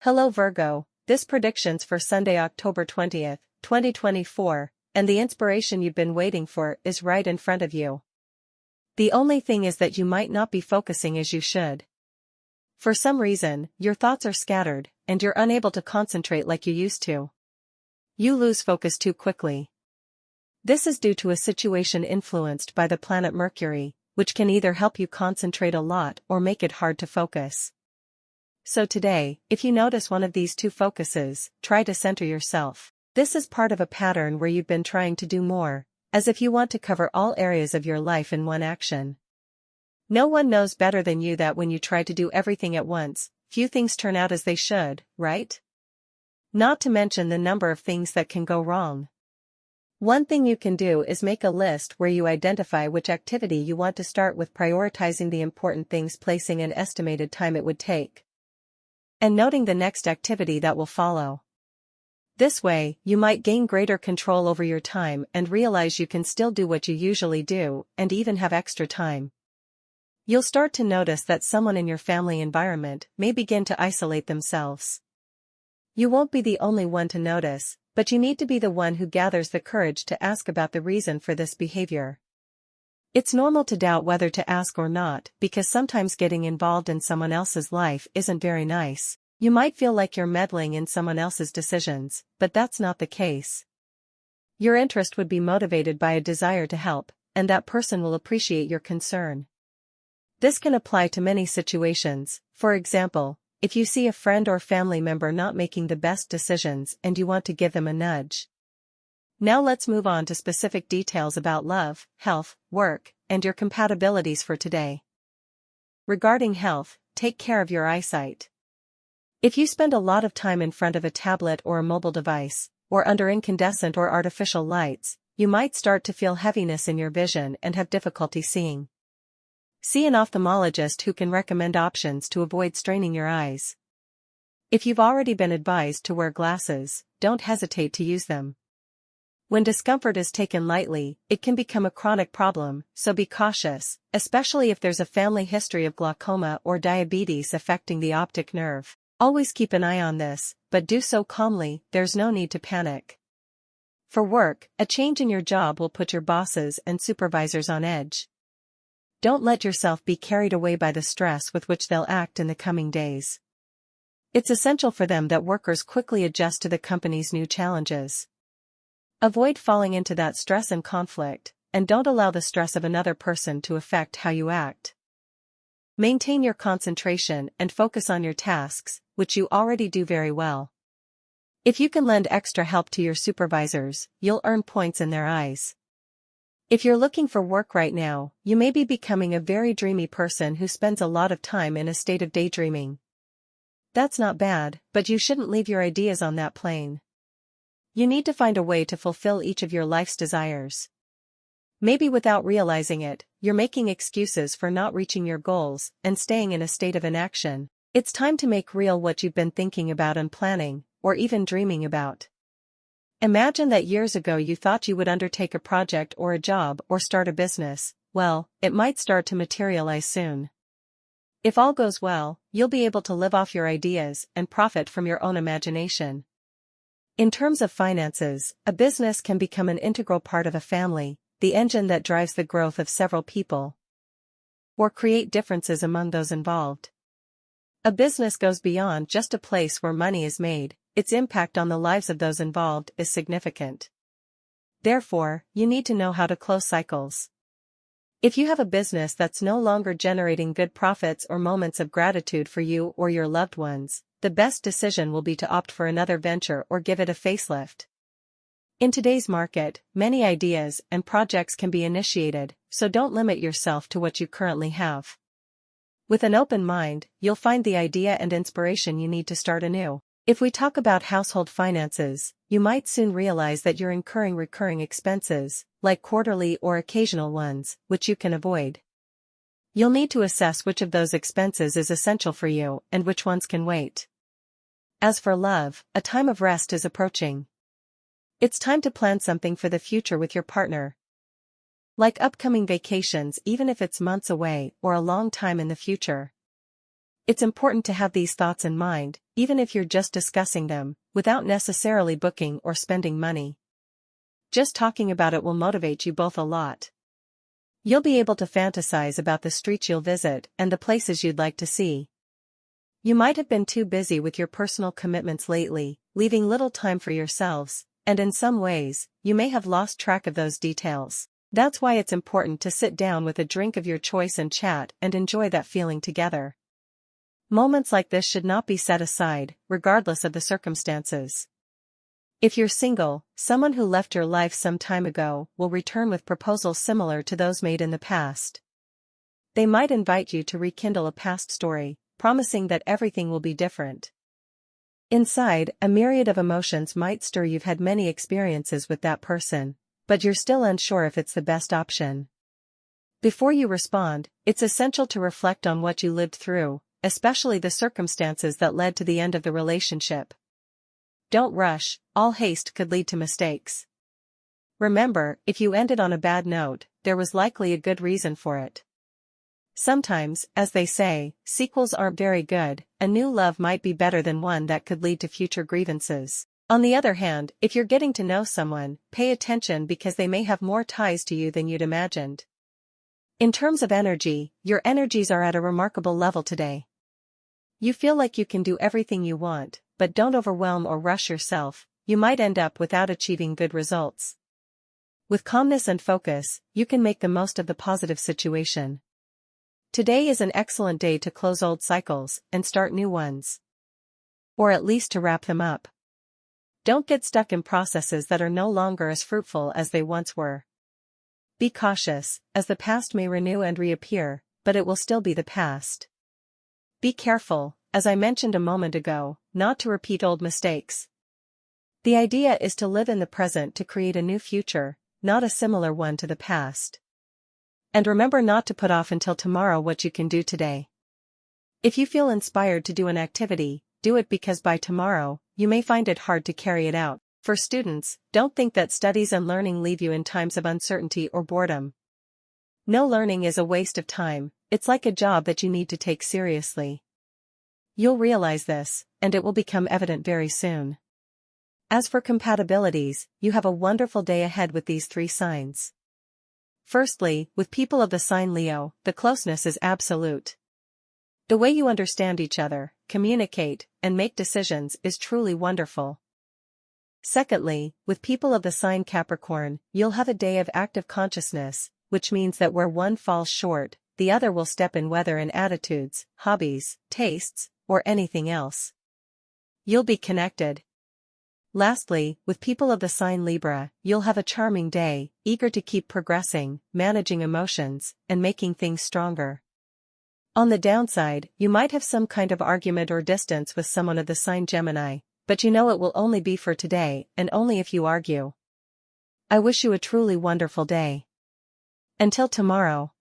Hello Virgo, this prediction's for Sunday, October 20th, 2024, and the inspiration you've been waiting for is right in front of you. The only thing is that you might not be focusing as you should. For some reason, your thoughts are scattered, and you're unable to concentrate like you used to. You lose focus too quickly. This is due to a situation influenced by the planet Mercury, which can either help you concentrate a lot or make it hard to focus. So today, if you notice one of these two focuses, try to center yourself. This is part of a pattern where you've been trying to do more, as if you want to cover all areas of your life in one action. No one knows better than you that when you try to do everything at once, few things turn out as they should, right? Not to mention the number of things that can go wrong. One thing you can do is make a list where you identify which activity you want to start with, prioritizing the important things, placing an estimated time it would take, and noting the next activity that will follow. This way, you might gain greater control over your time and realize you can still do what you usually do, and even have extra time. You'll start to notice that someone in your family environment may begin to isolate themselves. You won't be the only one to notice, but you need to be the one who gathers the courage to ask about the reason for this behavior. It's normal to doubt whether to ask or not, because sometimes getting involved in someone else's life isn't very nice. You might feel like you're meddling in someone else's decisions, but that's not the case. Your interest would be motivated by a desire to help, and that person will appreciate your concern. This can apply to many situations. For example, if you see a friend or family member not making the best decisions and you want to give them a nudge. Now let's move on to specific details about love, health, work, and your compatibilities for today. Regarding health, take care of your eyesight. If you spend a lot of time in front of a tablet or a mobile device, or under incandescent or artificial lights, you might start to feel heaviness in your vision and have difficulty seeing. See an ophthalmologist who can recommend options to avoid straining your eyes. If you've already been advised to wear glasses, don't hesitate to use them. When discomfort is taken lightly, it can become a chronic problem, so be cautious, especially if there's a family history of glaucoma or diabetes affecting the optic nerve. Always keep an eye on this, but do so calmly. There's no need to panic. For work, a change in your job will put your bosses and supervisors on edge. Don't let yourself be carried away by the stress with which they'll act in the coming days. It's essential for them that workers quickly adjust to the company's new challenges. Avoid falling into that stress and conflict, and don't allow the stress of another person to affect how you act. Maintain your concentration and focus on your tasks, which you already do very well. If you can lend extra help to your supervisors, you'll earn points in their eyes. If you're looking for work right now, you may be becoming a very dreamy person who spends a lot of time in a state of daydreaming. That's not bad, but you shouldn't leave your ideas on that plane. You need to find a way to fulfill each of your life's desires. Maybe without realizing it, you're making excuses for not reaching your goals and staying in a state of inaction. It's time to make real what you've been thinking about and planning, or even dreaming about. Imagine that years ago you thought you would undertake a project or a job or start a business. Well, it might start to materialize soon. If all goes well, you'll be able to live off your ideas and profit from your own imagination. In terms of finances, a business can become an integral part of a family, the engine that drives the growth of several people, or create differences among those involved. A business goes beyond just a place where money is made. Its impact on the lives of those involved is significant. Therefore, you need to know how to close cycles. If you have a business that's no longer generating good profits or moments of gratitude for you or your loved ones, the best decision will be to opt for another venture or give it a facelift. In today's market, many ideas and projects can be initiated, so don't limit yourself to what you currently have. With an open mind, you'll find the idea and inspiration you need to start anew. If we talk about household finances, you might soon realize that you're incurring recurring expenses, like quarterly or occasional ones, which you can avoid. You'll need to assess which of those expenses is essential for you and which ones can wait. As for love, a time of rest is approaching. It's time to plan something for the future with your partner. Like upcoming vacations, even if it's months away or a long time in the future. It's important to have these thoughts in mind, even if you're just discussing them, without necessarily booking or spending money. Just talking about it will motivate you both a lot. You'll be able to fantasize about the streets you'll visit and the places you'd like to see. You might have been too busy with your personal commitments lately, leaving little time for yourselves, and in some ways, you may have lost track of those details. That's why it's important to sit down with a drink of your choice and chat and enjoy that feeling together. Moments like this should not be set aside, regardless of the circumstances. If you're single, someone who left your life some time ago will return with proposals similar to those made in the past. They might invite you to rekindle a past story, promising that everything will be different. Inside, a myriad of emotions might stir. You've had many experiences with that person, but you're still unsure if it's the best option. Before you respond, it's essential to reflect on what you lived through, especially the circumstances that led to the end of the relationship. Don't rush, all haste could lead to mistakes. Remember, if you ended on a bad note, there was likely a good reason for it. Sometimes, as they say, sequels aren't very good. A new love might be better than one that could lead to future grievances. On the other hand, if you're getting to know someone, pay attention because they may have more ties to you than you'd imagined. In terms of energy, your energies are at a remarkable level today. You feel like you can do everything you want, but don't overwhelm or rush yourself. You might end up without achieving good results. With calmness and focus, you can make the most of the positive situation. Today is an excellent day to close old cycles and start new ones. Or at least to wrap them up. Don't get stuck in processes that are no longer as fruitful as they once were. Be cautious, as the past may renew and reappear, but it will still be the past. Be careful, as I mentioned a moment ago, not to repeat old mistakes. The idea is to live in the present to create a new future, not a similar one to the past. And remember not to put off until tomorrow what you can do today. If you feel inspired to do an activity, do it because by tomorrow, you may find it hard to carry it out. For students, don't think that studies and learning leave you in times of uncertainty or boredom. No learning is a waste of time, it's like a job that you need to take seriously. You'll realize this, and it will become evident very soon. As for compatibilities, you have a wonderful day ahead with these 3 signs. Firstly, with people of the sign Leo, the closeness is absolute. The way you understand each other, communicate, and make decisions is truly wonderful. Secondly, with people of the sign Capricorn, you'll have a day of active consciousness, which means that where one falls short, the other will step in, whether in attitudes, hobbies, tastes, or anything else. You'll be connected. Lastly, with people of the sign Libra, you'll have a charming day, eager to keep progressing, managing emotions, and making things stronger. On the downside, you might have some kind of argument or distance with someone of the sign Gemini, but you know it will only be for today, and only if you argue. I wish you a truly wonderful day. Until tomorrow.